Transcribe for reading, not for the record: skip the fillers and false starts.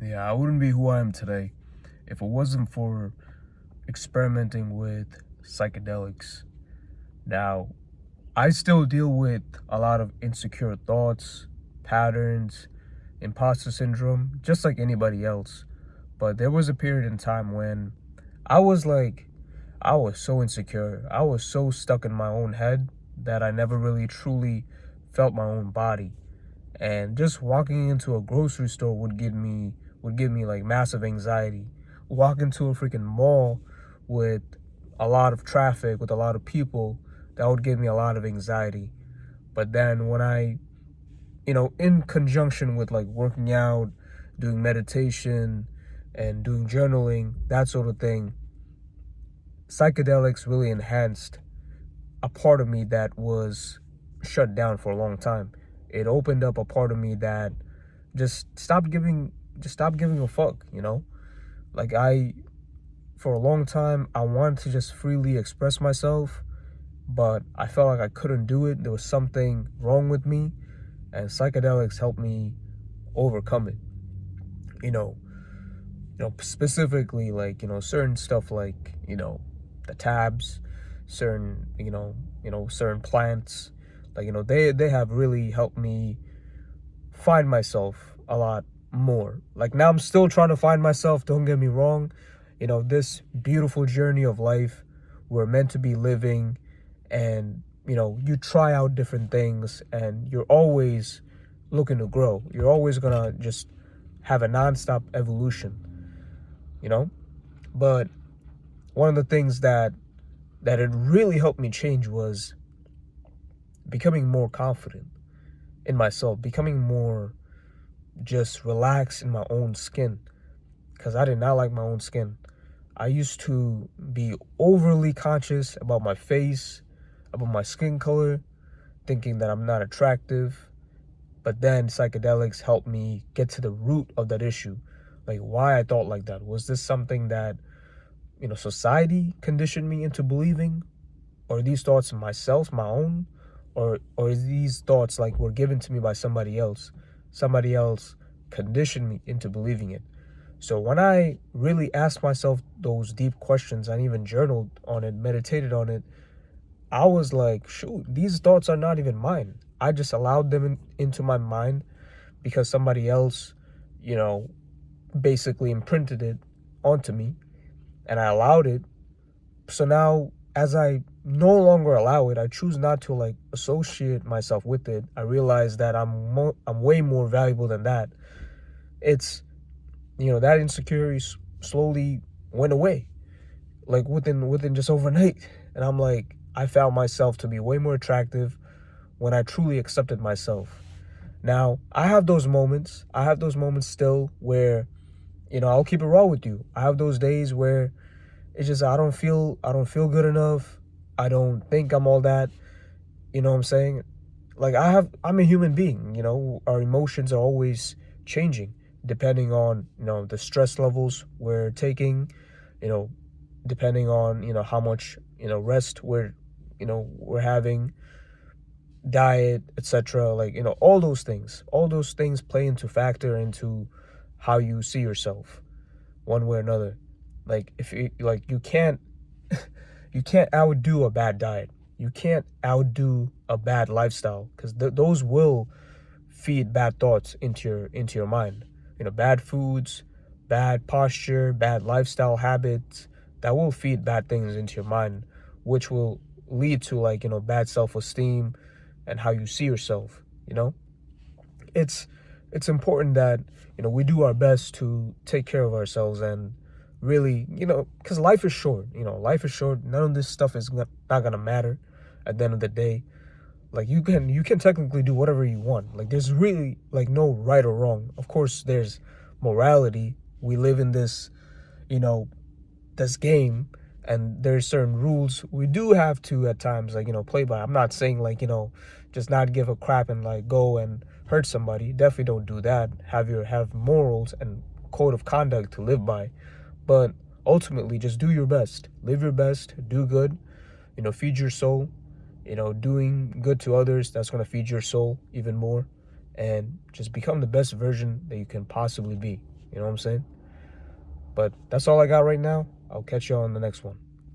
Yeah, I wouldn't be who I am today if it wasn't for experimenting with psychedelics. Now, I still deal with a lot of insecure thoughts, patterns, imposter syndrome, just like anybody else. But there was a period in time when I was like, I was so insecure. I was so stuck in my own head that I never really truly felt my own body. And just walking into a grocery store would give me like massive anxiety. Walk into a freaking mall with a lot of traffic, with a lot of people, that would give me a lot of anxiety. But then when in conjunction with like working out, doing meditation, and doing journaling, that sort of thing, psychedelics really enhanced a part of me that was shut down for a long time. It opened up a part of me that just stopped giving a fuck. Like, for a long time, I wanted to just freely express myself, but I felt like I couldn't do it. There was something wrong with me, and psychedelics helped me overcome it. You know, specifically, like, certain stuff like, the tabs, certain, certain plants, like, they have really helped me find myself a lot more. Like, now I'm still trying to find myself, don't get me wrong. This beautiful journey of life we're meant to be living, and you try out different things, and you're always looking to grow. You're always gonna just have a nonstop evolution, you know? But one of the things that it really helped me change was becoming more confident in myself, becoming more just relaxed in my own skin, because I did not like my own skin. I used to be overly conscious about my face, about my skin color, thinking that I'm not attractive. But then psychedelics helped me get to the root of that issue. Like, why I thought like that. Was this something that, society conditioned me into believing? Or are these thoughts myself, my own? Or is these thoughts like were given to me by somebody else? Somebody else conditioned me into believing it. So when I really asked myself those deep questions, I even journaled on it, meditated on it, I was like, shoot, these thoughts are not even mine. I just allowed them into my mind because somebody else, you know, basically imprinted it onto me, and I allowed it. So now, as I no longer allow it, I choose not to like associate myself with it. I realize that I'm way more valuable than that. It's that insecurity slowly went away, like within just overnight, and I'm like, I found myself to be way more attractive when I truly accepted myself. Now, I have those moments. I have those moments still where, I'll keep it raw with you. I have those days where it's just I don't feel good enough. I don't think I'm all that. You know what I'm saying? Like, I'm a human being, our emotions are always changing depending on, the stress levels we're taking, you know, depending on, how much, rest we're having, diet, etc. Like, all those things play into factor into how you see yourself one way or another. Like, if you like, you can't outdo a bad diet. You can't outdo a bad lifestyle, because those will feed bad thoughts into your mind. Bad foods, bad posture, bad lifestyle habits, that will feed bad things into your mind, which will lead to, like, bad self-esteem and how you see yourself. It's it's important that we do our best to take care of ourselves, and really, because life is short. Life is short. None of this stuff is not gonna matter at the end of the day. Like, you can technically do whatever you want. Like, there's really like no right or wrong. Of course, there's morality. We live in you know this game, and there's certain rules we do have to at times, like, play by. I'm not saying, like, just not give a crap and like go and hurt somebody. Definitely don't do that. Have morals and code of conduct to live by. But ultimately, just do your best. Live your best. Do good. Feed your soul. Doing good to others, that's going to feed your soul even more, and just become the best version that you can possibly be. You know what I'm saying? But that's all I got right now. I'll catch you on the next one.